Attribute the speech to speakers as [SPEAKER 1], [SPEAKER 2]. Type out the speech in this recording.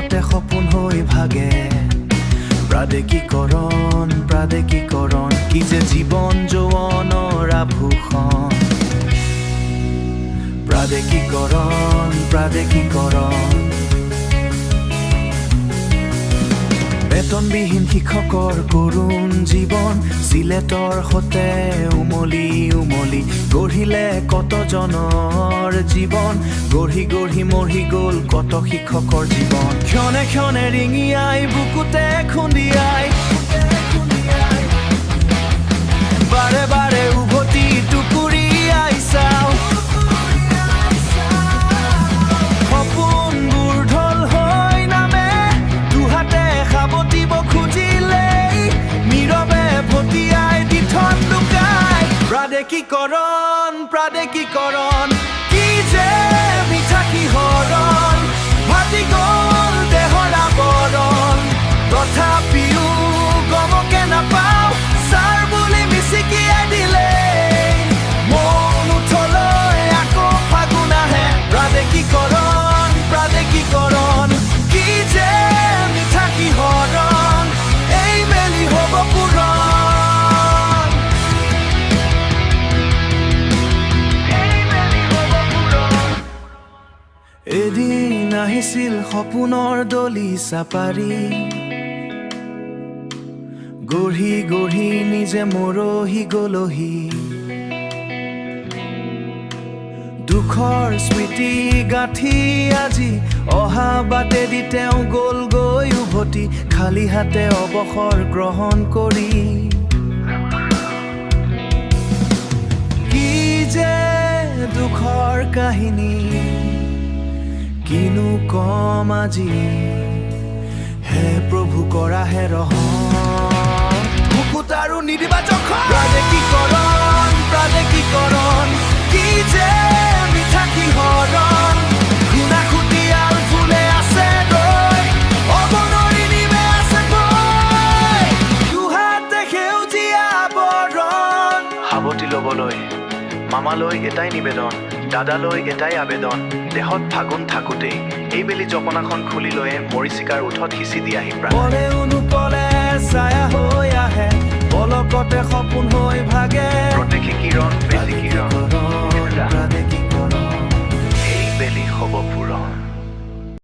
[SPEAKER 1] পলকতে সপোন হৈ ভাগে। প্ৰাদেশিকৰণ কি যে জীৱন যৌৱনৰ আভূষণ। প্ৰাদেশিকৰণ বেতনবিহীন শিক্ষকৰ কৰুণ জীৱন, চিলেটৰ সতে উমলি গঢ়িলে কতজনৰ জীৱন। গঢ়ি মৰি গ'ল কত শিক্ষকৰ জীৱন। ক্ষণে ক্ষণে ৰিঙিয়াই বুকুতে খুন্দিয়াই, বাৰে বাৰে উভতি টুকুৰিয়াই চাওঁ। সপোনবোৰ ঢল হৈ নামে, দুহাতে সাবটিব খুজিলেই নীৰৱে ভটিয়াই দি থন লুকাই। প্ৰাদেশিকৰণ কি যে মিঠা কিহৰণ, ভাটি গ'ল দেহৰ আৱৰণ। তথাপিও গমকে নাপাওঁ, ছাৰ বুলি মিচিকিয়াই দিলে মন উঠলৈ আকৌ ফাগুন আহে। প্ৰাদেশিকৰণ কি যে মিঠা কিহৰণ, এই মেলি হ'ব পূৰণ। এদিন আহিছিল সপোনৰ দলি চাপাৰি, গঢ়ি নিজে মৰহি গলহি। দুখৰ স্মৃতি গাঁঠি আজি অহা বাটেদি তেওঁ গ'লগৈ উভতি, খালী হাতে অৱসৰ গ্ৰহণ কৰি। কি যে দুখৰ কাহিনী, কিনো কম আজি, হে প্ৰভু কৰাহে ৰহণ। বুকুত আৰু নিদিবা জখম। প্ৰাদেশিকৰণ কি যে মিঠা কিহৰণ, খুনাখুটিয়াল ফুলে আছে গৈ, অবনৰি নিমে আছে গৈ, দুহাতে সেউজীয়া বৰণ। সাৱটি ল'বলৈ মামালৈ এটাই নিবেদন, দাদালৈ এটাই আবেদন। দেহত ফাগুন থাকোতেই এইবেলি জপনাখন খুলি লৈয়ে মৰিচিকাৰ উঠত সিঁচি দি আহি পলে অনুপলে ছায়া হৈ আহে, পলকতে সপোন হৈ ভাগে। প্ৰাদেশিকৰণ এই বেলি হ'ব পূৰণ।